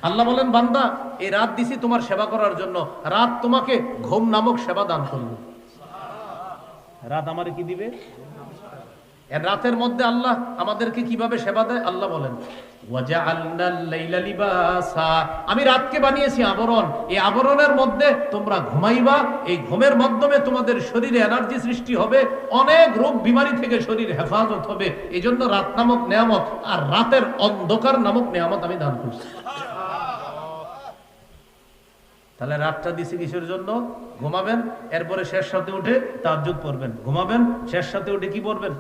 আল্লাহ বলেন, বান্দা এই রাত দিছি তোমার সেবা করার জন্য, রাত তোমাকে ঘুম নামক সেবা দান করলো। রাত আমারে কি দিবে? এর রাতের মধ্যে আল্লাহ আমাদেরকে কিভাবে সেবা দেয় আল্লাহ বলেন, ওয়াজআলনাল লাইলা লিবাসা, আমি রাতকে বানিয়েছি আবরণ, এই আবরণের মধ্যে তোমরা ঘুমাইবা, এই ঘুমের মাধ্যমে তোমাদের শরীরে এনার্জি সৃষ্টি হবে, অনেক রোগ বিমারি থেকে শরীর হেফাজত হবে। এই জন্য রাত নামক নেয়ামত আর রাতের অন্ধকার নামক নেয়ামত আমি দান করছি। তাহলে রাতটা দিছি কিসের জন্য? ঘুমাবেন, এরপরে শেষ সাথে উঠে তাহাজ্জুদ পড়বেন, ঘুমাবেন, শেষ সাথে উঠে কি পড়বেন?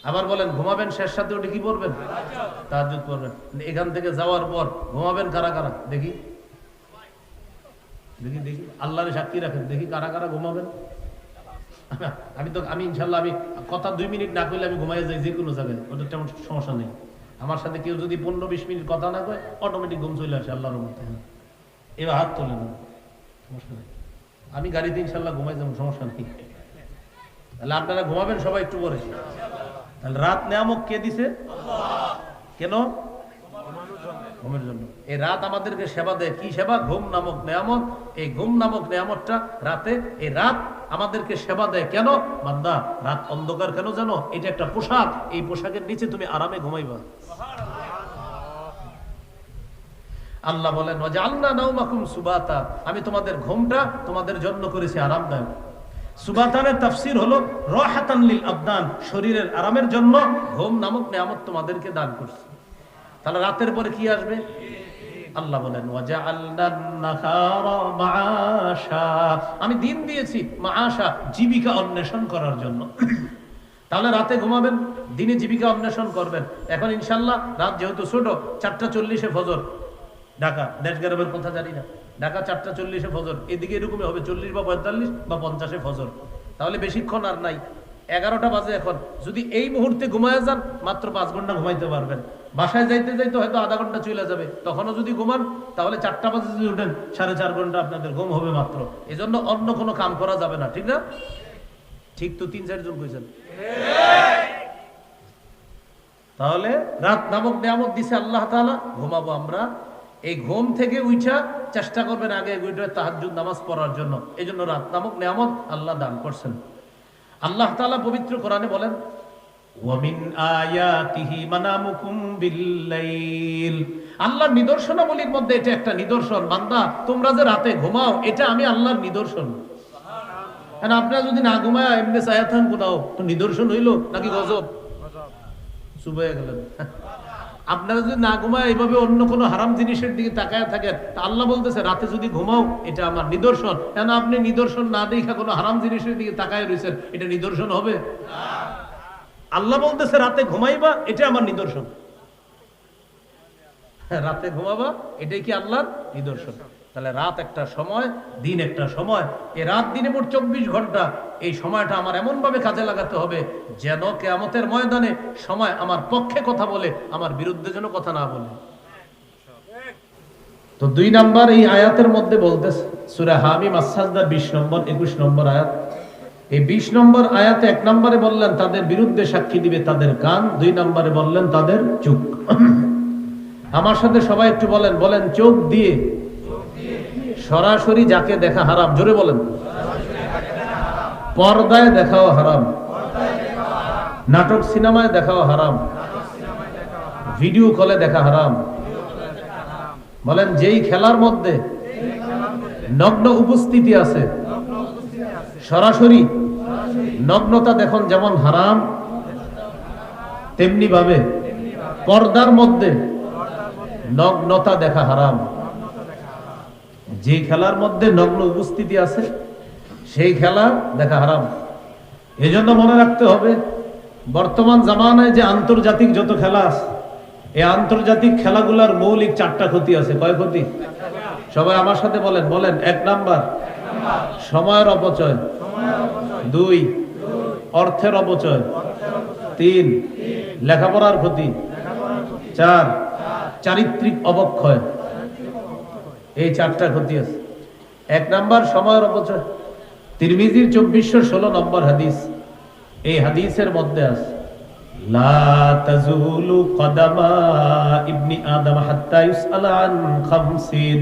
আবার বলেন, ঘুমাবেন, শেষ সাথে উঠে কি পড়বেন? তাহাজ্জুদ পড়বেন। এখান থেকে যাওয়ার পর ঘুমাবেন কারা কারা? দেখি দেখি দেখি, আল্লাহরে সাক্ষী রাখেন, দেখি কারা কারা ঘুমাবেন। আমি ইনশাল্লাহ আমি কথা 2 মিনিট না কইলে আমি ঘুমাই যাই যে কোনো জায়গায়, ওটা তেমন সমস্যা নেই। আমার সাথে কেউ যদি 15-20 মিনিট কথা না কয় অটোমেটিক ঘুম চলে আসে আল্লাহর রহমতে। এবার হাত তোলে না, সমস্যা নেই, আমি গাড়িতে ইনশাল্লাহ ঘুমাই যাবো, সমস্যা নেই। তাহলে আপনারা ঘুমাবেন সবাই একটু পরে। তাহলে রাত নেয়ামত কে দিছে? কেন? ঘুমের জন্য। এই রাত আমাদেরকে সেবা দেয়। কি সেবা? ঘুম নামক নেয়ামত। এই ঘুম নামক নেয়ামতটা রাতে, এই রাত আমাদেরকে সেবা দেয়। কেন? বান্দা, রাত অন্ধকার কেন জানো? এটা একটা পোশাক, এই পোশাকের নিচে তুমি আরামে ঘুমাইবা। আল্লাহ বলেন, ওয়াজআলনা নাওমাকুম সুবাতা, আমি তোমাদের ঘুমটা তোমাদের জন্য করেছি আরামদায়ক। সুবাতানের তাফসীর হলো রাহাতান লিল আবদান, শরীরের আরামের জন্য ঘুম নামক নিয়ামত তোমাদেরকে দান করছি। তাহলে রাতের পরে কি আসবে? আল্লাহ বলেন, ওয়াজআলনান নাহারা মাআশা, আমি দিন দিয়েছি মাআশা, জীবিকা অন্বেষণ করার জন্য। তাহলে রাতে ঘুমাবেন, দিনে জীবিকা অন্বেষণ করবেন। এখন ইনশাআল্লাহ রাত যেহেতু ছোট, 4:40 ফজর, ঢাকা দেশ গ্রামের কথা জানি না, ঢাকা 4:40 ফজর, এদিকে এরকমই হবে 40 বা 45 বা 50 ফজর। তাহলে বেশিক্ষণ আর নাই, 11টা বাজে এখন। যদি এই মুহূর্তে ঘুমায় যান, মাত্র 5 ঘন্টা ঘুমাইতে পারবেন। বাসায় যাইতে যাইতে হয়তো আধা ঘন্টা চলে যাবে। তখনও যদি ঘুমান, তাহলে 4টা বাজে যদি উঠেন, 4.5 ঘন্টা আপনাদের ঘুম হবে মাত্র। এই জন্য অন্য কোনো কাম করা যাবে না, ঠিক না? ঠিক তো 3-4 জন কইছেন। তাহলে রাত নামক নিয়ামত দিছে আল্লাহ তাআলা, ঘুমাবো আমরা। এই ঘুম থেকে উঠা চেষ্টা করবেন আগে তাহাজ্জুদ নামাজ পড়ার জন্য। এই জন্য রাত নামক নিয়ামত আল্লাহ দান করছেন। আল্লাহ তাআলা পবিত্র কোরআনে বলেন, ওয়ামিন আয়াতিহি মানামুকুম বিল্লাইল, আল্লাহর নিদর্শনাবলীর মধ্যে এটা একটা নিদর্শন। বান্দা, তোমরা যে রাতে ঘুমাও, এটা আমি আল্লাহর নিদর্শন। কারণ আপনারা যদি না ঘুমায় এমনি ছায়াথান কোথাও, তো নিদর্শন হইল নাকি গজব? চুপ হয়ে গেলেন। আপনারা যদি না ঘুমায় এইভাবে অন্য কোনো হারাম জিনিসের দিকে তাকায় থাকেন, তা আল্লাহ বলতেছে রাতে যদি ঘুমাও, এটা আমার নিদর্শন। কেন আপনি নিদর্শন না দেখা কোনো হারাম জিনিসের দিকে তাকায় রয়েছেন, এটা নিদর্শন হবে? আল্লাহ বলতেছে রাতে ঘুমাইবা, এটা আমার নিদর্শন। রাতে ঘুমাবা, এটাই কি আল্লাহর নিদর্শন? তাহলে রাত একটা সময়, দিন একটা সময়। এই রাত দিনে মোট 24 ঘন্টা। এই সময়টা আমার এমন ভাবে কাজে লাগাতে হবে যেন কিয়ামতের ময়দানে সময় আমার পক্ষে কথা বলে, আমার বিরুদ্ধে যেন কথা না বলে। তো 2 নাম্বার এই আয়াতের মধ্যে বলতেছে, সূরা হামিম আস-সাজদা 20 নম্বর 21 নম্বর আয়াত। এই 20 নম্বর আয়াতে 1 নম্বরে বললেন তাদের বিরুদ্ধে সাক্ষী দিবে তাদের কান, 2 নম্বরে বললেন তাদের চোখ। আমার সাথে সবাই একটু বলেন, বলেন চোখ দিয়ে সরাসরি যাকে দেখা হারাম, জোরে বলেন। পর্দায় দেখাও হারাম, নাটক সিনেমায় দেখাও হারাম, ভিডিও কলে দেখা হারাম। বলেন যেই খেলার মধ্যে নগ্ন উপস্থিতি আছে, সরাসরি নগ্নতা দেখুন যেমন হারাম, তেমনি ভাবে পর্দার মধ্যে নগ্নতা দেখা হারাম। যে খেলার মধ্যে নগ্ন উপস্থিতি আছে সেই খেলা দেখা হারাম। এই জন্য মনে রাখতে হবে, বর্তমান জামানায় যে আন্তর্জাতিক যত খেলা আছে, এই আন্তর্জাতিক খেলাগুলোর মৌলিক 4টা ক্ষতি আছে। কয় ক্ষতি? সবাই আমার সাথে বলেন, বলেন। 1 নাম্বার সময়ের অপচয়, 2 অর্থের অপচয়, 3 লেখাপড়ার ক্ষতি, 4 চারিত্রিক অবক্ষয়। এই 4টা ক্ষতি আছে। 1 নাম্বার সময়ের অপচয়। তিরমিজির 2416 নম্বর হাদিস, এই হাদিসের মধ্যে আছে লা তাজুলু কদামা ইবনি আদম হাত্তা ইউসআলা আন খামসিন।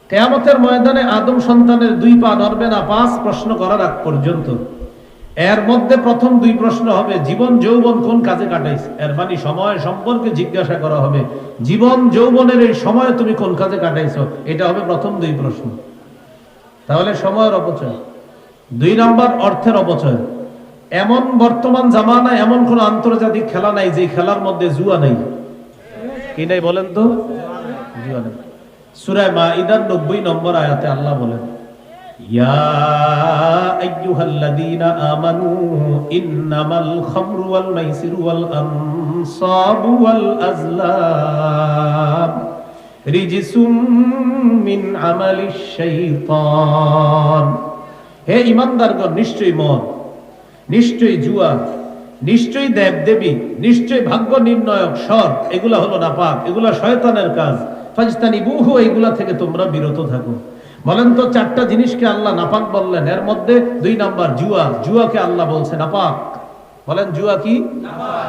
কিয়ামতের ময়দানে আদম সন্তানের দুই পা নড়বে না 5 প্রশ্ন করার আগ পর্যন্ত। এর মধ্যে প্রথম 2 প্রশ্ন হবে জীবন যৌবন কোন কাজে কাটাইছে, এর মানে সময় সম্পর্কে জিজ্ঞাসা করা হবে। জীবন যৌবনের এই সময় তুমি কোন কাজে কাটাইছো, এটা হবে প্রথম 2 প্রশ্ন। তাহলে সময়ের অপচয়। 2 নাম্বার অর্থের অপচয়। এমন বর্তমান জামানায় এমন কোন আন্তর্জাতিক খেলা নাই যে খেলার মধ্যে জুয়া নাই। কি নাই বলেন তো? জুয়া নাই। সূরা মাইদার 90 নম্বর আয়াতে আল্লাহ বলেন, ইয়া আইয়ুহাল্লাযীনা আমানু ইন্নামাল খামরু ওয়াল মাইসিরু ওয়াল আনসাবু ওয়াল আজলাম রিজসুম মিন আমালিশ শাইতান। হে ঈমানদারগণ, নিশ্চয়ই মদ, নিশ্চয়ই জুয়া, নিশ্চয়ই দেবদেবী, নিশ্চয়ই ভাগ্য নির্ণয়ক স্বর, এগুলা হলো নাপাক, এগুলা শয়তানের কাজ। ফাজতানিবুহু, এগুলা থেকে তোমরা বিরত থাকো। বলেন তো 4টা জিনিসকে আল্লাহ নাপাক বললেন, এর মধ্যে 2 নাম্বার জুয়া। জুয়াকে আল্লাহ বলছে নাপাক। বলেন জুয়া কি? নাপাক।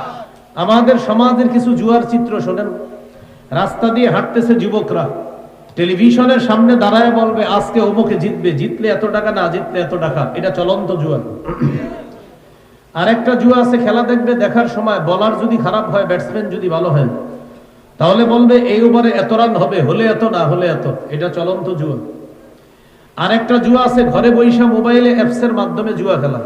আমাদের সমাজের কিছু জুয়ার চিত্র শোনেন। রাস্তা দিয়ে হাঁটতেছে যুবকরা, টেলিভিশনের সামনে দাঁড়ায় বলবে আজকে অমুকে জিতবে, জিতলে এত টাকা, না জিতলে এত টাকা। এটা চলন্ত জুয়া। আরেকটা জুয়া আছে, খেলা দেখবে, দেখার সময় বলার যদি খারাপ হয়, ব্যাটসম্যান যদি ভালো হয়, তাহলে বলবে এই ওভারে এত রান হবে, হলে এত, না হলে এত। এটা চলন্ত জুয়া। আরেকটা জুয়া আছে, ঘরে বৈশা মোবাইলে অ্যাপসের মাধ্যমে জুয়া খেলা।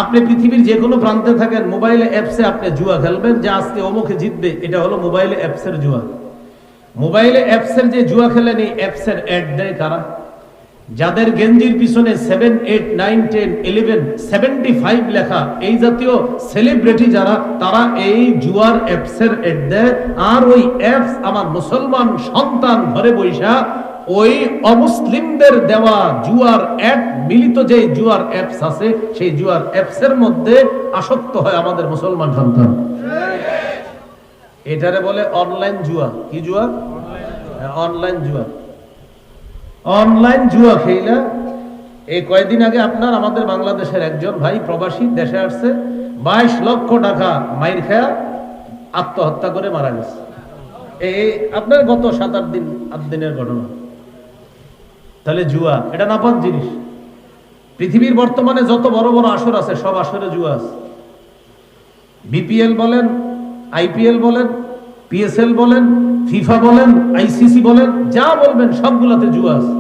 আপনি পৃথিবীর যে কোনো প্রান্তে থাকেন, মোবাইলে অ্যাপসে আপনি জুয়া খেলবেন যে আজকে অমুকে জিতবে। এটা হলো মোবাইলে অ্যাপসের জুয়া। মোবাইলে অ্যাপসের যে জুয়া খেলেন, এই অ্যাপসের অ্যাড দেয় কারা? যাদের গেঞ্জির পিছনে 7, 8, 9, 10, 11, 75 লেখা, এই জাতীয় সেলিব্রিটি যারা, তারা এই জুয়ার অ্যাপসের অ্যাড দেয়। আর ওই অ্যাপস আমার মুসলমান সন্তান ঘরে বৈশা ওই অমুসলিমদের দেওয়া জুয়ার অ্যাড মিলিত যে জুয়ার অ্যাপস আছে, সেই জুয়ার অ্যাপসের মধ্যে আসক্ত হয় আমাদের মুসলমান সন্তান। এটারে বলে অনলাইন জুয়া। কি জুয়া? অনলাইন জুয়া। অনলাইন জুয়া খেলা। এই কয়েকদিন আগে আপনার আমাদের বাংলাদেশের একজন ভাই প্রবাসী দেশে আসছে, 22 লক্ষ টাকা মাইর খায়া আত্মহত্যা করে মারা গেছে। এই আপনার গত 7-8 দিনের ঘটনা। তাহলে জুয়া এটা নাপাক জিনিস। পৃথিবীর বর্তমানে যত বড় বড় আসর আছে, সব আসরে জুয়া আছে। বিপিএল বলেন, আইপিএল বলেন, পিএসএল বলেন, ফিফা বলেন, আইসিসি বলেন, যা বলবেন সবগুলাতে জুয়া আছে।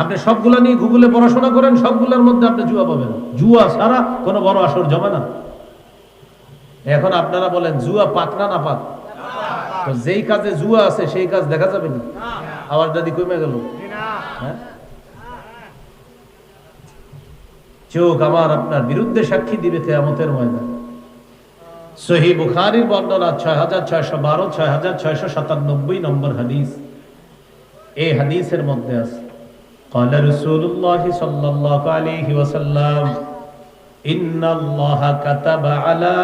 আপনি সবগুলা নিয়ে গুগলে পড়াশোনা করেন, সবগুলোর মধ্যে আপনি জুয়া পাবেন। জুয়া ছাড়া কোনো বড় আসর জমে না। এখন আপনারা বলেন জুয়া পাক না না পাক? তো যেই কাজে জুয়া আছে সেই কাজ দেখা যাবে না। আবার যদি কমে গেল, হ্যাঁ, চোখ আমার আপনার বিরুদ্ধে সাক্ষী দিবে কিয়ামতের ময়দানে। সহিহ বুখারীর বর্ণনা 6612, 6697 নম্বর হাদিস। এই হাদিসের মধ্যে আছে, قال رسول الله صلى الله عليه وسلم إن الله كتب على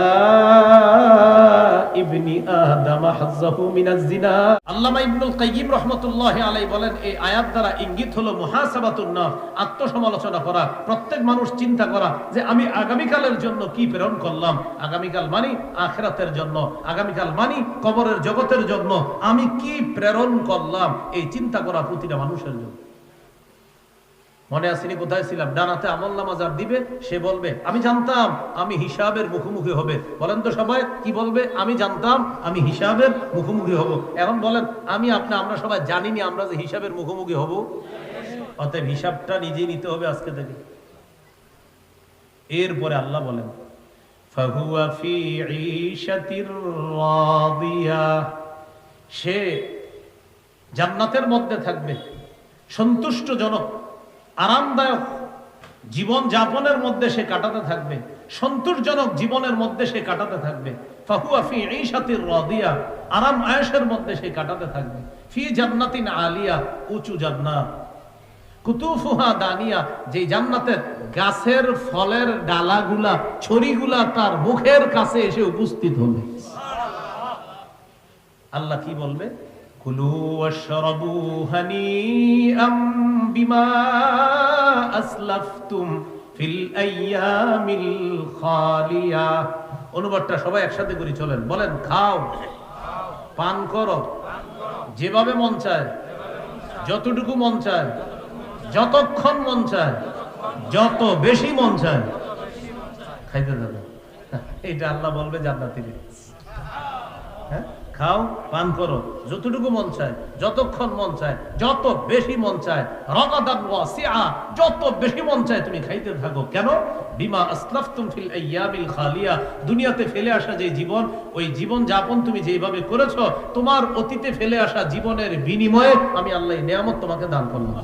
ابن آدم حظه من الزنا। আল্লামা ইবনুল কাইয়্যিম রাহমাতুল্লাহি আলাইহি বলেন, এই আয়াত দ্বারা ইঙ্গিত হলো মুহাসাবাতুন নাফস, আত্মসমালোচনা করা। প্রত্যেক মানুষ চিন্তা করা যে আমি আগামীকালের জন্য কি প্রেরণ করলাম। আগামীকাল মানে আখিরাতের জন্য, আগামীকাল মানে কবরের জগতের জন্য আমি কি প্রেরণ করলাম, এই চিন্তা করা প্রতিটা মানুষের জন্য। মনে আসেনি কোথায় ছিলাম? ডানাতে আমলনামা যার দিবে সে বলবে আমি জানতাম আমি হিসাবের মুখোমুখি হবে। বলেন তো সবাই কি বলবে? আমি জানতাম আমি হিসাবের মুখোমুখি হব। এখন বলেন আমি আপনি আমরা সবাই জানিনি আমরা যে হিসাবের মুখোমুখি হব। অতএব হিসাবটা নিজেই নিতে হবে আজকে থেকে। এরপরে আল্লাহ বলেন ফাহুয়া ফি ঈশাতির রাদিয়া, সে জান্নাতের মধ্যে থাকবে, সন্তুষ্টজনক আরামদায়ক জীবন যাপনের মধ্যে সে কাটাতে থাকবে, সন্তোষজনক জীবনের মধ্যে সে কাটাতে থাকবে। ফাহুয়া ফি ঈশাতির রাদিয়া, আরাম আয়েশের মধ্যে সে কাটাতে থাকবে। ফি জান্নাতিন আলিয়া, উঁচু জান্নাত। কুতুফুহা দানিয়া, যে জান্নাতের গাছের ফলের ডালাগুলা, ছড়িগুলা তার মুখের কাছে এসে উপস্থিত হবে। আল্লাহ কি বলবে? কুলু ওয়াশরাবু হানিআম বিমা আসলাফতুম ফিল আইয়ামিল খালিয়া। অনুবাদটা সবাই একসাথে করি, চলেন বলেন। খাও, পান করো, যেভাবে মন চায়, যতটুকু মন চায়, যতক্ষণ মন চায়, যত বেশি মন চায় খাইতে যাবে। এটা আল্লাহ বলবে জান্নাতীদের। হ্যাঁ, খাও, পান করো, যতটুকু মন চায়, যতক্ষণ মন চায়, যত বেশি মন চায়, রাগাদান ওয়াসিআ, যত বেশি মন চায় তুমি খাইতে থাকো। কেন? বিমা আসলাফতুম ফিল আইয়ামিল খালিয়া, দুনিয়াতে ফেলে আসা যে জীবন, ওই জীবন যাপন তুমি যেভাবে করেছো, তোমার অতীতে ফেলে আসা জীবনের বিনিময়ে আমি আল্লাহ এই নিয়ামত তোমাকে দান করলাম।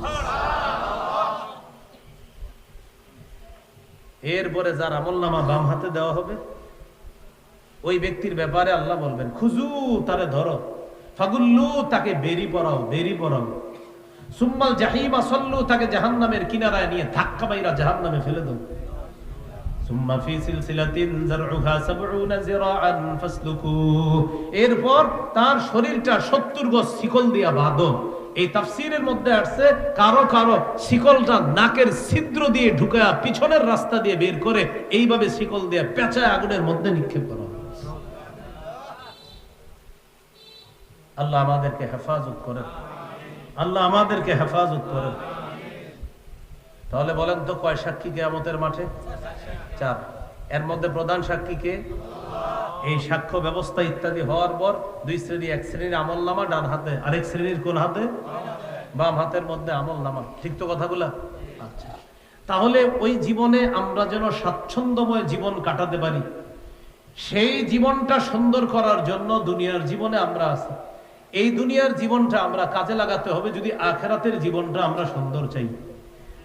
এরপরে যার আমলনামা বাম হাতে দেওয়া হবে, ওই ব্যক্তির ব্যাপারে আল্লাহ বলবেন, খুজু, তারে ধরো, ফাগুল্লু, তাকে বেরি পড়াও, বেরি পড়াও, সুম্মাল জাহিমা সল্লু, তাকে জাহান্নামের কিনারায় নিয়ে ধাক্কা মাইরা জাহান্নামে ফেলে দাও। সুম্মা ফি সিলসিলাতিন যারউহা ৭০ যিরাআন ফাসলুকু, এরপর তার শরীরটা ৭০ গজ শিকল দিয়া বাঁধো। এই তাফসীরের মধ্যে আসছে কারো কারো শিকলটা নাকের ছিদ্র দিয়ে ঢুকায়া পিছনের রাস্তা দিয়ে বের করে এইভাবে শিকল দিয়ে পেঁচায় আগুনের মধ্যে নিক্ষেপ করা। আল্লাহ আমাদেরকে হেফাজত করেন, আল্লাহ আমাদেরকে হেফাজত করেন। তাহলে বলেন তো কয় সাক্ষী কিয়ামতের মাঠে? 4। এর মধ্যে প্রধান সাক্ষী কে? এই সাক্ষ্য ব্যবস্থা ইত্যাদি হওয়ার পর 2 শ্রেণী, এক শ্রেণীর আমলনামা ডান হাতে, আরেক শ্রেণীর কোন হাতে? বাম হাতের মধ্যে আমলনামা। ঠিক তো কথাগুলা? আচ্ছা, তাহলে ওই জীবনে আমরা যেন স্বাচ্ছন্দ্যময় জীবন কাটাতে পারি, সেই জীবনটা সুন্দর করার জন্য দুনিয়ার জীবনে আমরা আছি। এই দুনিয়ার জীবনটা আমরা কাজে লাগাতে হবে যদি আখিরাতের জীবনটা আমরা সুন্দর চাই।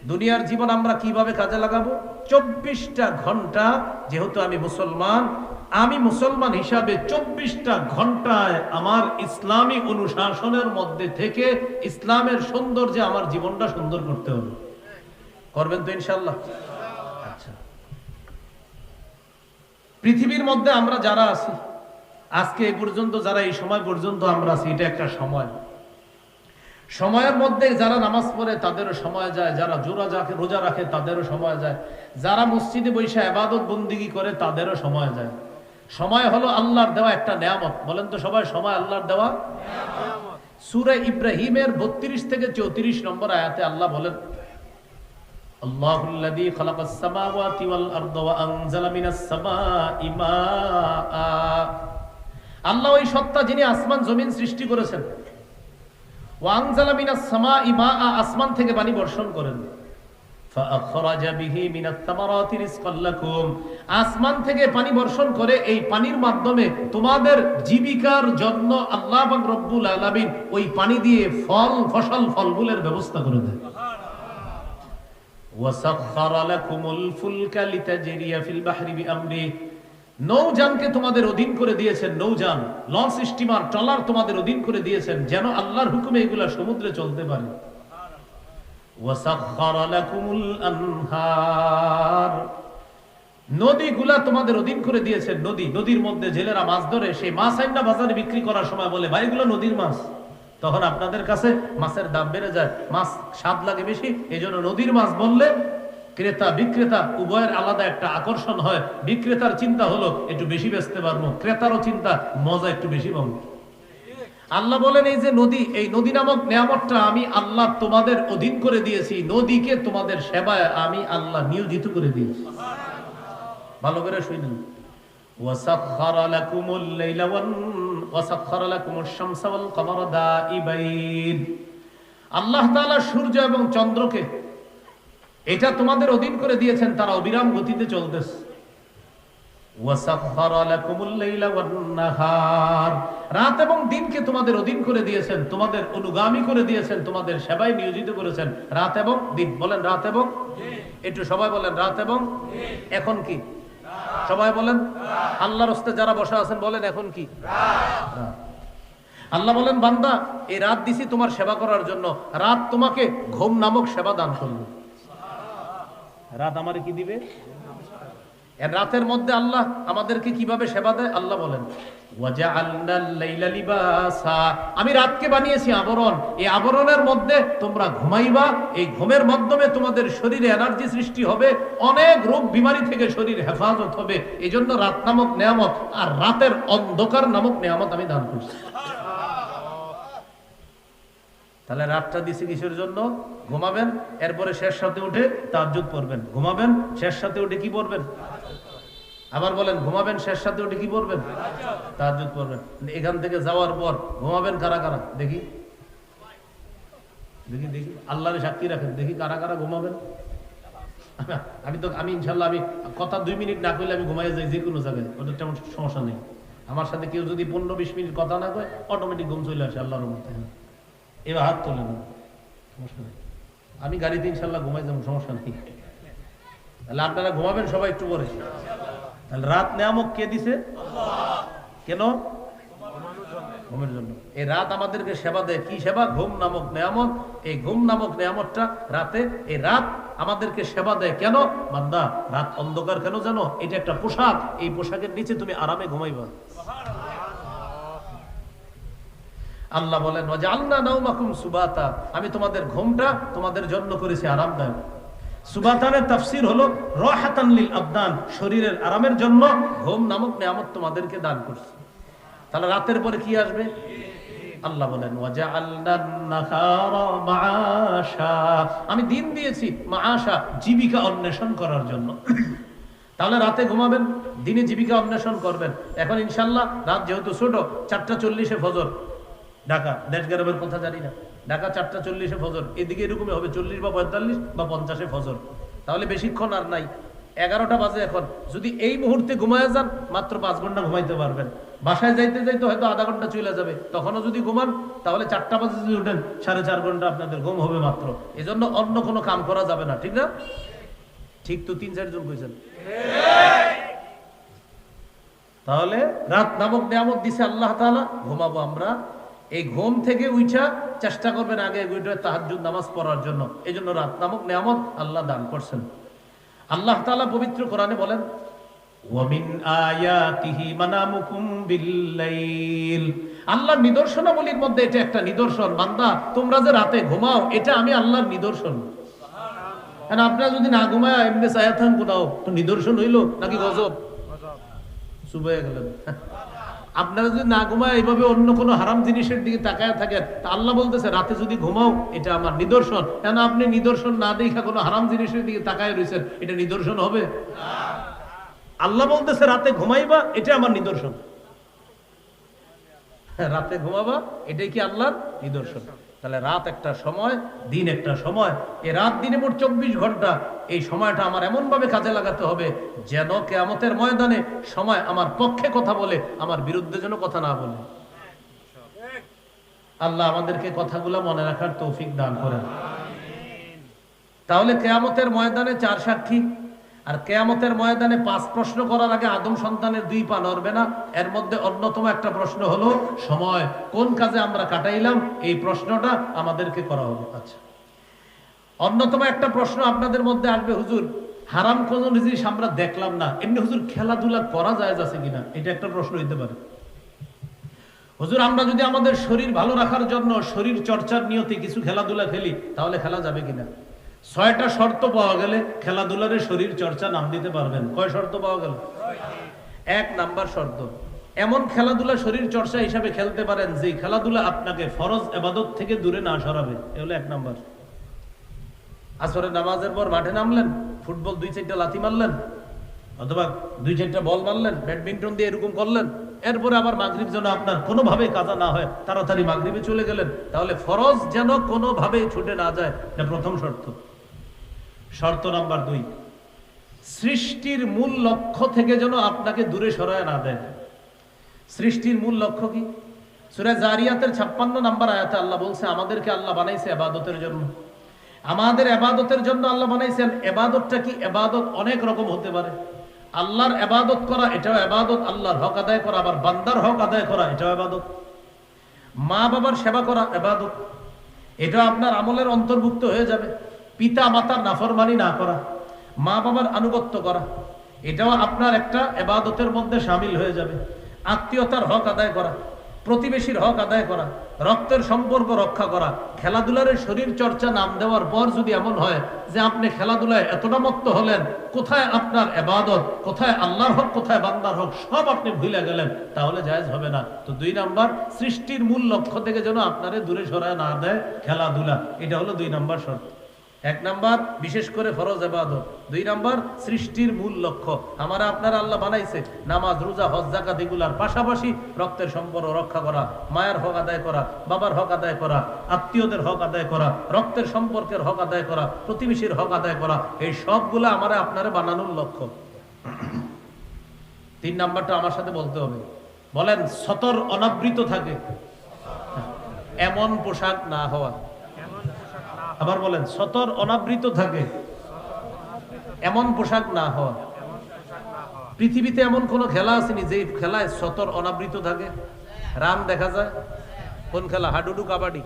দুনিয়ার জীবন আমরা কিভাবে কাজে লাগাবো? 24টা ঘন্টা, যেহেতু আমি মুসলমান হিসাবে 24টা ঘন্টায় আমার ইসলামী অনুশাসনের মধ্যে থেকে ইসলামের সৌন্দর্যে আমার জীবনটা সুন্দর করতে হবে। করবেন তো ইনশাআল্লাহ? আচ্ছা, পৃথিবীর মধ্যে আমরা যারা আছি আজকে এই পর্যন্ত, যারা এই সময় পর্যন্ত আমরা আছি, এটা একটা সময়। সময়ের মধ্যে যারা নামাজ পড়ে তাদেরও সময় যায়, যারা রোজা রাখে তাদেরও সময় যায়, যারা মসজিদে বসে ইবাদত বন্দেগী করে তাদেরও সময় যায়। সময় হলো আল্লাহর দেওয়া একটা নিয়ামত। বলেন তো সবাই, সময় আল্লাহর দেওয়া নিয়ামত। সূরা ইব্রাহিমের 32 থেকে 34 নম্বর আয়াতে আল্লাহ বলেন, আল্লাহুল্লাযী খালাকাস সামাওয়াতি ওয়াল আরদা ওয়া আনজালা মিনাস সামাই মাআ, আল্লাহ ওই সত্তা যিনি আসমান জমিন সৃষ্টি করেছেন। ওয়া আনজালা মিনাস সামাই মাআ, আসমান থেকে পানি বর্ষণ করেন। ফাআখরাজা বিহি মিনাত তামারাতি রিজকাল লাকুম, আসমান থেকে পানি বর্ষণ করে এই পানির মাধ্যমে তোমাদের জীবিকার জন্য আল্লাহ পাক রব্বুল আলামিন ওই পানি দিয়ে ফলমূলের ব্যবস্থা করে দেন। ওয়াসাখখারা লাকুমুল ফুলকা লিতাজরিয়া ফিল বাহরি বিআমরি, নৌযানকে তোমাদের অধীন করে দিয়েছেন, নৌযান, লঞ্চ, স্টিমার, ট্রলার তোমাদের অধীন করে দিয়েছেন যেন আল্লাহর হুকুমে এগুলা সমুদ্রে চলতে পারে। ওয়াসাখখারা লাকুমুল আনহার, নদীগুলা তোমাদের অধীন করে দিয়েছেন। নদীর মধ্যে জেলেরা মাছ ধরে, সেই মাছ আইনা বাজারে বিক্রি করার সময় বলে, ভাই এগুলো নদীর মাছ। তখন আপনাদের কাছে মাছের দাম বেড়ে যায়, মাছ স্বাদ লাগে বেশি, এজন্য নদীর মাছ বললে ক্রেতা বিক্রেতা উভয়ের আলাদা একটা আকর্ষণ হয়। বিক্রেতার চিন্তা হলো একটু বেশি বেচতে পারবো, ক্রেতারও চিন্তা মজা একটু বেশি পাবো। আল্লাহ বলেন, এই যে নদী, এই নদী নামক নিয়ামতটা আমি আল্লাহ তোমাদের অধীন করে দিয়েছি, নদীকে তোমাদের সেবায় আমি আল্লাহ নিয়োজিত করে দিয়েছি। ভালো করে শুনুন, ওয়াসাখখারা লাকুমুল লাইলা ওয়াসাখখারা লাকুমুশ শামসা ওয়াল কমারা দাইবাইন, আল্লাহ তাআলা সূর্য এবং চন্দ্রকে এটা তোমাদের অধীন করে দিয়েছেন, তারা অবিরাম গতিতে চলতেছে। ওয়াসাখখারা লাকুমুল লাইলা ওয়ান নাহার, রাত এবং দিনকে তোমাদের অধীন করে দিয়েছেন, তোমাদের অনুগামী করে দিয়েছেন, তোমাদের সেবায় নিয়োজিত করেছেন। রাত এবং দিন, বলেন রাত এবং দিন, একটু সবাই বলেন রাত এবং দিন। এখন কি সবাই বলেন? আল্লাহর রাস্তায় যারা বসা আছেন বলেন এখন কি? রাত। আল্লাহ বলেন, বান্দা এই রাত দিছি তোমার সেবা করার জন্য, রাত তোমাকে ঘুম নামক সেবা দান করবে। রাত আমারে কি দিবে? এর রাতের মধ্যে আল্লাহ আমাদেরকে কিভাবে সেবা দেয় আল্লাহ বলেন, ওয়াজআলনাল লাইলা লিবাসা, আমি রাতকে বানিয়েছি আবরণ, এই আবরণের মধ্যে তোমরা ঘুমাইবা, এই ঘুমের মাধ্যমে তোমাদের শরীরে এনার্জি সৃষ্টি হবে, অনেক রোগ বিমারি থেকে শরীর হেফাজত হবে। এই জন্য রাত নামক নেয়ামত আর রাতের অন্ধকার নামক নেয়ামত আমি দান করছি। তাহলে রাতটা দিছি কিসের জন্য? ঘুমাবেন, এরপরে শেষ সাথে উঠে তাহাজ্জুদ পড়বেন, ঘুমাবেন, শেষ সাথে উঠে কি পড়বেন? আবার বলেন, ঘুমাবেন, শেষ সাথে উঠে কি পড়বেন? তাহাজ্জুদ পড়বেন। এখান থেকে যাওয়ার পর ঘুমাবেন কারা কারা? দেখি দেখি দেখি, আল্লাহরে সাক্ষী রাখেন, দেখি কারা কারা ঘুমাবেন। আমি ইনশাল্লাহ আমি কথা 2 মিনিট না কইলে আমি ঘুমাই যাই যে কোনো জায়গায়, ওটা তেমন সমস্যা নেই। আমার সাথে কেউ যদি 15-20 মিনিট কথা না কয় অটোমেটিক ঘুম চলে আসে আল্লাহর রহমতে। এবার হাত তোলেন, সমস্যা নেই, আমি গাড়িতে ইনশাল্লাহ ঘুমাই যাবো, সমস্যা নেই। তাহলে আপনারা ঘুমাবেন সবাই একটু পরে। তাহলে রাত নেয়ামত কে দিছে? কেন? ঘুমের জন্য। এই রাত আমাদেরকে সেবা দেয়। কি সেবা? ঘুম নামক নেয়ামত। এই ঘুম নামক নেয়ামতটা রাতে, এই রাত আমাদেরকে সেবা দেয়। কেন? বান্দা, রাত অন্ধকার কেন জানো? এটা একটা পোশাক, এই পোশাকের নিচে তুমি আরামে ঘুমাইবা। আল্লাহ বলেন, ওয়াজআলনা নাওমাকুম সুবাতা, আমি তোমাদের ঘুমটা তোমাদের জন্য করেছি আরামদায়ক। সুবাতানের তাফসীর হলো রাহাতান লিল আবদান, শরীরের আরামের জন্য ঘুম নামক নিয়ামত তোমাদেরকে দান করছি। তাহলে রাতের পরে কি আসবে? আল্লাহ বলেন, ওয়াজআলনান নাহারা মাআশা, আমি দিন দিয়েছি মাআশা, জীবিকা অন্বেষণ করার জন্য। তাহলে রাতে ঘুমাবেন, দিনে জীবিকা অন্বেষণ করবেন। এখন ইনশাআল্লাহ রাত যেহেতু ছোট, 4:40 ফজর ঢাকা, দেশ গেরবের কথা জানি না, ঢাকা 4:40 ফজর, এদিকে এরকমই হবে 40 বা 45 বা 50 ফজর। তাহলে বেশিক্ষণ আর নাই, 11টা বাজে এখন। যদি এই মুহূর্তে ঘুমায় যান, মাত্র 5 ঘন্টা ঘুমাইতে পারবেন। বাসায় যাইতে যাইতে হয়তো আধা ঘন্টা চলে যাবে, তখনও যদি ঘুমান তাহলে 4টা বাজে যদি উঠেন 4.5 ঘন্টা আপনাদের ঘুম হবে মাত্র। এই জন্য অন্য কোনো কাম করা যাবে না, ঠিক না? ঠিক তো 3-4 জন কইছেন। তাহলে রাত নামক নিয়ামত দিছে আল্লাহ তাআলা, ঘুমাবো আমরা। এই ঘুম থেকে উঠা চেষ্টা করবেন আগে তাহাজ্জুদ নামাজ পড়ার জন্য। এই জন্য রাত নামক নিয়ামত আল্লাহ দান করছেন। আল্লাহ তাআলা পবিত্র কোরআনে বলেন, ওয়ামিন আয়াতিহি মানামুকুম বিল্লাইল, আল্লাহর নিদর্শনাবলীর মধ্যে এটা একটা নিদর্শন। বান্দা, তোমরা যে রাতে ঘুমাও, এটা আমি আল্লাহর নিদর্শন। কারণ আপনারা যদি না ঘুমায় এমনি চায়া থাকেন কোথাও, তো নিদর্শন হইল নাকি গজব? চুপ হয়ে গেলেন। আপনারা যদি না ঘুমায় এইভাবে অন্য কোনো হারাম জিনিসের দিকে তাকায় থাকেন, তা আল্লাহ বলতেছে রাতে যদি ঘুমাও এটা আমার নিদর্শন। কেন আপনি নিদর্শন না দেখা কোনো হারাম জিনিসের দিকে তাকায় রয়েছেন, এটা নিদর্শন হবে? আল্লাহ বলতেছে রাতে ঘুমাইবা, এটা আমার নিদর্শন। রাতে ঘুমাবা, এটাই কি আল্লাহর নিদর্শন? তাহলে রাত একটা সময়, দিন একটা সময়। এই রাত দিনে মোট 24 ঘন্টা। এই সময়টা আমার এমন ভাবে কাজে লাগাতে হবে যেন কিয়ামতের ময়দানে সময় আমার পক্ষে কথা বলে, আমার বিরুদ্ধে যেন কথা না বলে। আল্লাহ আমাদেরকে কথাগুলো মনে রাখার তৌফিক দান করেন। তাহলে কিয়ামতের ময়দানে 4 সাক্ষী, আর কিয়ামতের ময়দানে 5 প্রশ্ন করার আগে আদম সন্তানের 2 পা নড়বে না। এর মধ্যে অন্যতম একটা প্রশ্ন হলো সময়, কোন কাজে আমরা কাটাইলাম, এই প্রশ্নটা আমাদেরকে করা হবে। আচ্ছা, অন্যতম একটা প্রশ্ন আপনাদের মধ্যে আসবে, হুজুর হারাম কোন জিনিস আমরা দেখলাম না, এমনি হুজুর খেলাধুলা করা যায় আছে কিনা, এটা একটা প্রশ্ন হইতে পারে। হুজুর আমরা যদি আমাদের শরীর ভালো রাখার জন্য শরীর চর্চার নিয়তে কিছু খেলাধুলা খেলি, তাহলে খেলা যাবে কিনা? 6টা শর্ত পাওয়া গেলে খেলাধুলারে শরীর চর্চা নাম দিতে পারবেন। কয় শর্ত পাওয়া গেল? 1 নাম্বার শর্ত, এমন খেলাধুলা শরীর চর্চা হিসাবে খেলতে পারেন যে খেলাধুলা আপনাকে ফরজ ইবাদত থেকে দূরে না সরাবে। এ হলো 1 নাম্বার। আসরের নামাজের পর মাঠে নামলেন, ফুটবল 2-4টা লাথি মারলেন, অথবা 2-4টা বল মারলেন, ব্যাডমিন্টন দিয়ে এরকম করলেন, এরপরে আবার মাগরিব যেন আপনার কোনোভাবে কাজা না হয়, তাড়াতাড়ি মাগরিবে চলে গেলেন। তাহলে ফরজ যেন কোনোভাবে ছুটে না যায়, এটা প্রথম শর্ত। শর্ত নাম্বার 2, সৃষ্টির মূল লক্ষ্য থেকে যেন আপনাকে দূরে সরায় না দেয়। সৃষ্টির মূল লক্ষ্য কি? সূরা জারিয়াতের 56 নম্বর আয়াতে আল্লাহ বলছে আমাদেরকে আল্লাহ বানাইছে ইবাদতের জন্য। আমাদের ইবাদতের জন্য আল্লাহ বানাইছেন। ইবাদতটা কি? ইবাদত অনেক রকম হতে পারে। আল্লাহর ইবাদত করা এটাও ইবাদত, আল্লাহর হক আদায় করা, আবার বান্দার হক আদায় করা এটাও ইবাদত। মা বাবার সেবা করা ইবাদত, এটা আপনার আমলের অন্তর্ভুক্ত হয়ে যাবে। পিতা মাতার নাফরমানি না করা, মা বাবার আনুগত্য করা, এটাও আপনার একটা ইবাদতের মধ্যে শামিল হয়ে যাবে। আত্মীয়তার হক আদায় করা, প্রতিবেশীর হক আদায় করা, রক্তের সম্পর্ক রক্ষা করা। খেলাধুলার শরীর চর্চা নাম দেওয়ার পর যদি এমন হয় যে আপনি খেলাধুলায় এতটা মত্ত হলেন, কোথায় আপনার ইবাদত, কোথায় আল্লাহর হক, কোথায় বান্দার হক, সব আপনি ভুলে গেলেন, তাহলে জায়েজ হবে না। তো 2 নাম্বার, সৃষ্টির মূল লক্ষ্য থেকে যেন আপনারে দূরে সরায় না দেয় খেলাধুলা, এটা হলো 2 নাম্বার শর্ত। 1 নাম্বার বিশেষ করে ফরজ ইবাদত, 2 নাম্বার সৃষ্টির মূল লক্ষ্য। আমারা আপনারা আল্লাহ বানাইছে নামাজ, রোজা, হজ, যাকাত এগুলার পাশাপাশি রক্তের সম্পর্ক রক্ষা করা, মায়ের হক আদায় করা, বাবার হক আদায় করা, আত্মীয়দের হক আদায় করা, রক্তের সম্পর্কের হক আদায় করা, প্রতিবেশীর হক আদায় করা, এই সবগুলো আমারা আপনারা বানানোর লক্ষ্য। 3 নাম্বারটা আমার সাথে বলতে হবে, বলেন সতর অনাবৃত থাকে এমন পোশাক না হওয়া। আবার বলেন সতর অনাবৃত থাকে এমন পোশাক না হওয়া। পৃথিবীতে এমন কোন খেলা আসেনি যে খেলায় সতর অনাবৃত থাকে? রান দেখা যায় কোন খেলা? হাডুডু, কাবাডি,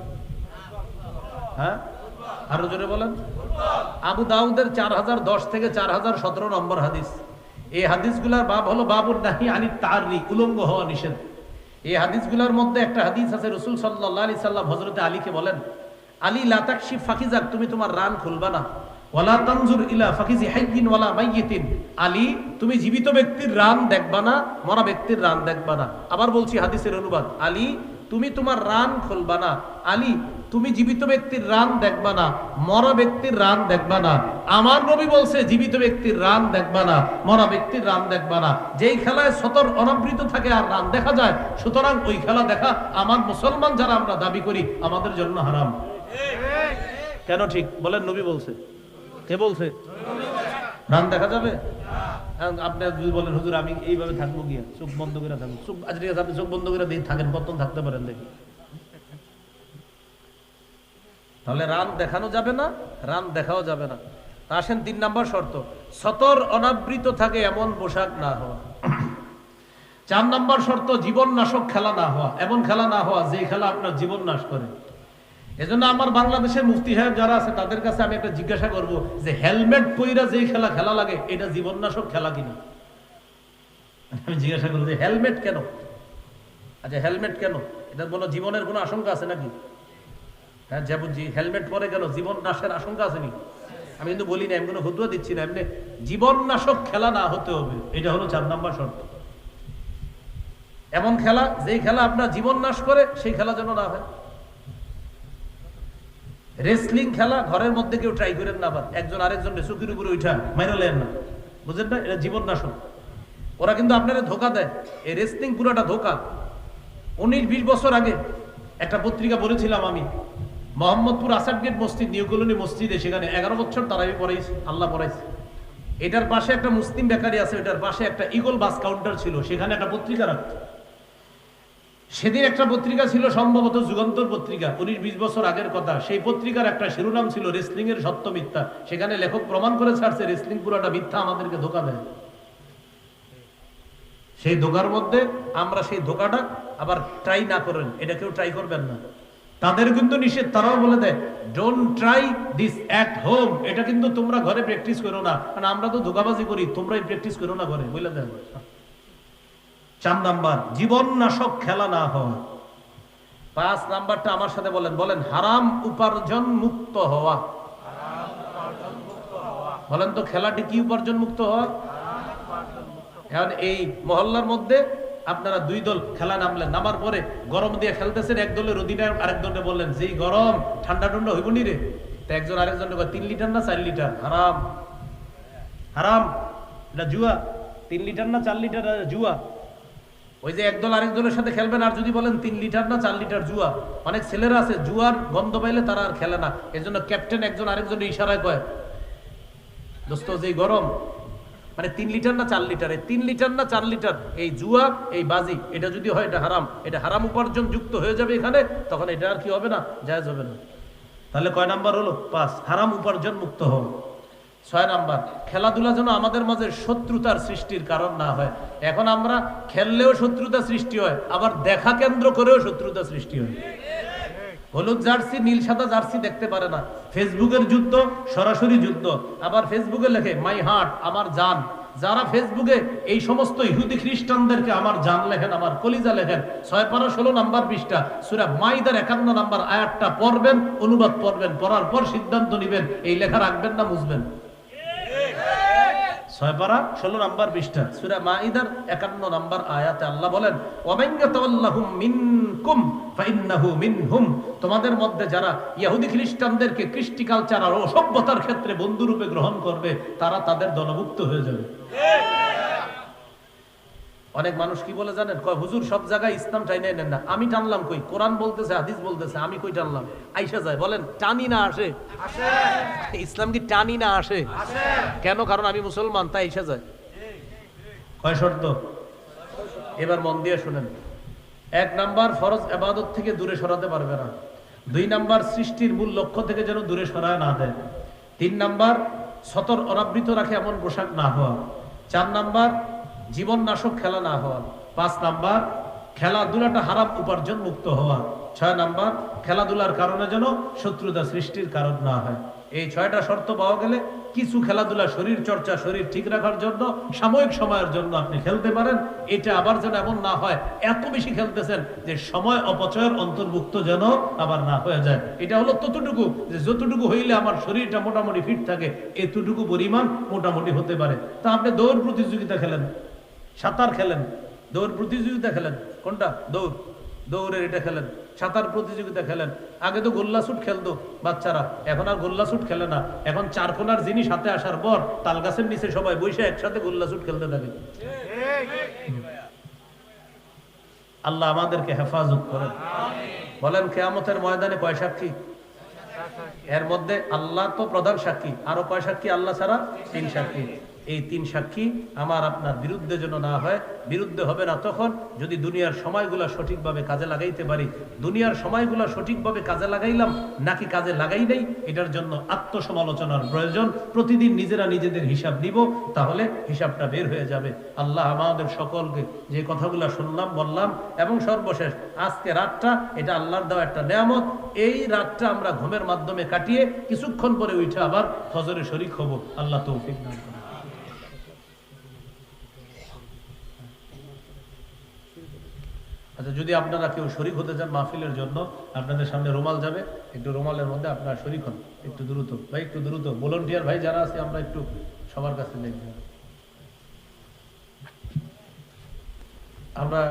হ্যাঁ আরো জোরে বলেন। আবু দাউদের 4010 থেকে 4017 নম্বর হাদিস। এই হাদিসগুলার বাব হলো বাবুর নাহি আনি তাররি, উলঙ্গ হওয়া নিষেধ। এই হাদিসগুলার মধ্যে একটা হাদিস আছে, রাসূল সাল্লাল্লাহু আলাইহি সাল্লাম হযরতে আলীকে বলেন, আলী লা তাকশিফ ফাকিজাক, তুমি তোমার রান খুলবা না। ওয়ালা তানজুর ইলা ফাকিজি হাইয়িন ওয়ালা মাইয়িতিন, আলী তুমি জীবিত ব্যক্তির রান দেখবা না, মরা ব্যক্তির রান দেখবা না। আবার বলছি হাদিসের অনুবাদ, আলী তুমি তোমার রান খুলবা না, আলী তুমি জীবিত ব্যক্তির রান দেখবা না, মরা ব্যক্তির রান দেখবা না। আমার নবী বলছে জীবিত ব্যক্তির রান দেখবা না, মরা ব্যক্তির রান দেখবা না। যেই খেলায় সতর অনাবৃত থাকে আর রান দেখা যায়, সুতরাং ওই খেলা দেখা আমার মুসলমান যারা আমরা দাবি করি আমাদের জন্য হারাম। কেন ঠিক বলেন? নবী বলছে। কে বলছে? রান দেখা যাবে? আপনি যদি বলেন হুজুর আমি এইভাবে থাকবো গিয়া, চোখ বন্ধ করে থাকবো, চোখ আজ আপনি চোখ বন্ধ করে দিয়ে থাকেন, কতক্ষণ থাকতে পারেন দেখি। তাহলে রান দেখানো যাবে না, রান দেখাও যাবে না। আসেন 3 নাম্বার শর্ত, সতর অনাবৃত থাকে এমন পোশাক না হওয়া। 4 নাম্বার শর্ত, জীবন নাশক খেলা না হওয়া, এমন খেলা না হওয়া যে খেলা আপনার জীবন নাশ করে। এজন্য আমার বাংলাদেশের মুফতি সাহেব যারা আছে তাদের কাছে আমি একটা জিজ্ঞাসা করব যে হেলমেট পইরা যে খেলা খেলা লাগে এটা জীবননাশক খেলা কিনা? আমি জিজ্ঞাসা করব যে হেলমেট কেন? আচ্ছা হেলমেট কেন? এটা কোনো জীবনের কোনো আশঙ্কা আছে নাকি? হ্যাঁ যেমন হেলমেট পরে কেন জীবন নাশের আশঙ্কা আছে নাকি? আমি কিন্তু বলি না, আমি কোনো ফতোয়া দিচ্ছি না, এমনি জীবননাশক খেলা না হতে হবে, এটা হলো 4 নাম্বার শর্ত। এমন খেলা যেই খেলা আপনার জীবন নাশ করে সেই খেলা যেন না হয়। রেসলিং খেলা ঘরের মধ্যে কেউ ট্রাই করেন না, আবার একজন আরেকজনের চোখের উপরে উঠা মাইরা লেন না, বুঝলেন না? এটা জীবন নাশক। ওরা কিন্তু আপনারা ধোকা দেয়, এই রেসলিং পুরোটা ধোকা। 19-20 বছর আগে একটা পত্রিকা বলেছিলাম আমি, মোহাম্মদপুর আসাদ গেট মসজিদ, নিউ কলোনি মসজিদে, সেখানে 11 বছর তারাবি পড়াইছি, আল্লাহ পড়াইছে। এটার পাশে একটা মুসলিম বেকারি আছে, এটার পাশে একটা ইগল বাস কাউন্টার ছিল, সেখানে একটা পত্রিকা রাখত। সেদিন একটা পত্রিকা ছিল সম্ভবত যুগান্তর পত্রিকা, 19-20 বছর আগের কথা। সেই পত্রিকার একটা শিরোনাম ছিল রেসলিং এর সত্য মিথ্যা। সেখানে লেখক প্রমাণ করে ছাড়ছে রেসলিং পুরোটা মিথ্যা, আমাদেরকে ধোকা দেয়। সেই ধোকার মধ্যে আমরা সেই ধোকাটা আবার ট্রাই না করেন, এটা কেউ ট্রাই করবেন না। তাদের কিন্তু নিষেধ, তারাও বলে দেয় don't try this at home, এটা কিন্তু তোমরা ঘরে প্র্যাকটিস করো না, কারণ আমরা তো ধোকাবাজি করি, তোমরাই প্র্যাকটিস করো না ঘরে, বলে দেয়। 4 নাম্বার, জীবন নাশক খেলা না হওয়া। 5 নাম্বারটা আমার সাথে বলেন, বলেন হারাম উপার্জন মুক্ত হওয়া। বলেন তো খেলাটি কি উপার্জন মুক্ত হওয়া? এখন এই মহল্লার মধ্যে আপনারা 2 দল খেলা নামলেন, নামার পরে গরম দিয়ে খেলতেছেন, এক দলের অধিনায়ক আরেক দলে বললেন যেই গরম, ঠান্ডা ঠান্ডা হইব নি রে, তো একজন আরেকজনকে 3 লিটার না 4 লিটার, হারাম হারাম, এটা জুয়া। 3 লিটার না 4 লিটার জুয়া। ওই যে একদল আরেক দলের সাথে খেলবেন, আর যদি বলেন 3 লিটার না 4 লিটার জুয়া। অনেক ছেলেরা আছে জুয়ার গন্ধ পাইলে তারা আর খেলে না, এজন্য ক্যাপ্টেন একজন আরেকজনের ইশারায় কয় দোস্ত যেই গরম, মানে 3 লিটার না 4 লিটার, এই 3 লিটার না 4 লিটার এই জুয়া, এই বাজি, এটা যদি হয় এটা হারাম, এটা হারাম উপার্জন যুক্ত হয়ে যাবে এখানে, তখন এটা আর কি হবে না, জায়েজ হবে না। তাহলে কয় নাম্বার হলো? 5, হারাম উপার্জন মুক্ত হবে। 6 নাম্বার, খেলাধুলা যেন আমাদের মাঝে শত্রুতার সৃষ্টির কারণ না হয়। এখন আমরা খেললেও শত্রুতা সৃষ্টি হয়, আবার দেখা কেন্দ্র করেও শত্রুতা সৃষ্টি হয়। হলুদ জার্সি নীল সাদা জার্সি দেখতে পারে না, ফেসবুকের যুদ্ধ, সরাসরি যুদ্ধ। আবার ফেসবুকে লেখে মাই হার্ট, আমার জান, যারা ফেসবুকে এই সমস্ত ইহুদি খ্রিস্টানদেরকে আমার জান লেখেন, আমার কলিজা লেখেন, 6 পারা 16 নাম্বার পৃষ্ঠা সূরা মাইদার 51 নাম্বার আয়াতটা পড়বেন, অনুবাদ পড়বেন, পড়ার পর সিদ্ধান্ত নেবেন এই লেখা রাখবেন না মুছবেন। 6 পারা 16 নাম্বার পৃষ্ঠা সূরা মাইদার 51 নাম্বার আয়াতে আল্লাহ বলেন, ওয়ামান ইয়াতাওয়াল্লাহুম মিনকুম ফাইন্নাহু মিনহুম, তোমাদের মধ্যে যারা ইহুদি খ্রিস্টানদেরকে কৃষ্টি কালচার আর সভ্যতার ক্ষেত্রে বন্ধুরূপে গ্রহণ করবে তারা তাদের দলভুক্ত হয়ে যাবে। অনেক মানুষ কি বলে জানেন, কয় হুজুর সব জায়গায় ইসলাম টাইনে নেন না। আমি টানলাম কই? কোরআন বলতেছে, হাদিস বলতেছে, আমি কই টানলাম? আইসা যায়। বলেন টানি না আসে? ইসলাম কি টানি না আসে? কেন? কারণ আমি মুসলমান, তাই আইসা যায়। কয় শর্ত? এবার মন দিয়ে শুনেন। 1 নাম্বার, ফরজ ইবাদত থেকে দূরে সরাতে পারবে না। 2 নাম্বার, সৃষ্টির মূল লক্ষ্য থেকে যেন দূরে সরায় না দেয়। 3 নাম্বার, সতর অনাবৃত রাখে এমন পোশাক না হওয়া। 4 নাম্বার, জীবন নাশক খেলা না হওয়া। 5 নাম্বার, খেলাধুলাটা হারাম উপার্জন মুক্ত হওয়া। 6 নাম্বার, খেলাধুলার কারণে যেন শত্রুতা সৃষ্টির কারণ না হয়। এই 6টা শর্ত পাওয়া গেলে কিছু খেলাধুলা, শরীর চর্চা, শরীর ঠিক রাখার জন্য সাময়িক সময়ের জন্য আপনি খেলতে পারেন। এটা আবার যেন এমন না হয় এত বেশি খেলতেছেন যে সময় অপচয়ের অন্তর্ভুক্ত যেন আবার না হয়ে যায়। এটা হলো ততটুকু যে যতটুকু হইলে আমার শরীরটা মোটামুটি ফিট থাকে, এতটুকু পরিমাণ মোটামুটি হতে পারে। তা আপনি দৌড় প্রতিযোগিতা খেলেন, সাঁতার খেলেন, দৌড় প্রতিযোগিতা খেলেন, কোনটা? দৌড়ের এটা খেলেন, সাঁতার প্রতিযোগিতা খেলেন। আগে তো গোল্লা শুট খেলতো বাচ্চারা, এখন আর গোল্লা শুট খেলে না। এখন চারকোনার জিনিস হাতে আসার পর তাল গাছের নিচে সবাই বসে একসাথে গোল্লা শুট খেলতে থাকে। আল্লাহ আমাদেরকে হেফাজত করেন। বলেন কিয়ামতের ময়দানে কয় সাক্ষী? এর মধ্যে আল্লাহ তো প্রধান সাক্ষী, আরো কয় সাক্ষী আল্লাহ ছাড়া? 3 সাক্ষী। এই 3 সাক্ষী আমার আপনার বিরুদ্ধে যেন না হয়। বিরুদ্ধে হবে না তখন যদি দুনিয়ার সময়গুলা সঠিকভাবে কাজে লাগাইতে পারি। দুনিয়ার সময়গুলা সঠিকভাবে কাজে লাগাইলাম নাকি কাজে লাগাই নাই, এটার জন্য আত্মসমালোচনার প্রয়োজন। প্রতিদিন নিজেরা নিজেদের হিসাব নিব, তাহলে হিসাবটা বের হয়ে যাবে। আল্লাহ আমাদের সকলকে যে কথাগুলা শুনলাম, বললাম, এবং সর্বশেষ আজকে রাতটা এটা আল্লাহর দেওয়া একটা নেয়ামত। এই রাতটা আমরা ঘুমের মাধ্যমে কাটিয়ে কিছুক্ষণ পরে উঠে আবার ফজরে শরীক হব। আল্লাহ তৌফিক দান করুন। আচ্ছা, যদি আপনারা কেউ শরীক হতে চান মাহফিলের জন্য, আপনাদের সামনে রুমাল যাবে, একটু রুমালের মধ্যে আপনারা শরীক হন। একটু দ্রুত ভাই, একটু দ্রুত। ভলান্টিয়ার ভাই যারা আছে আমরা একটু সবার কাছে দেখব। আমরা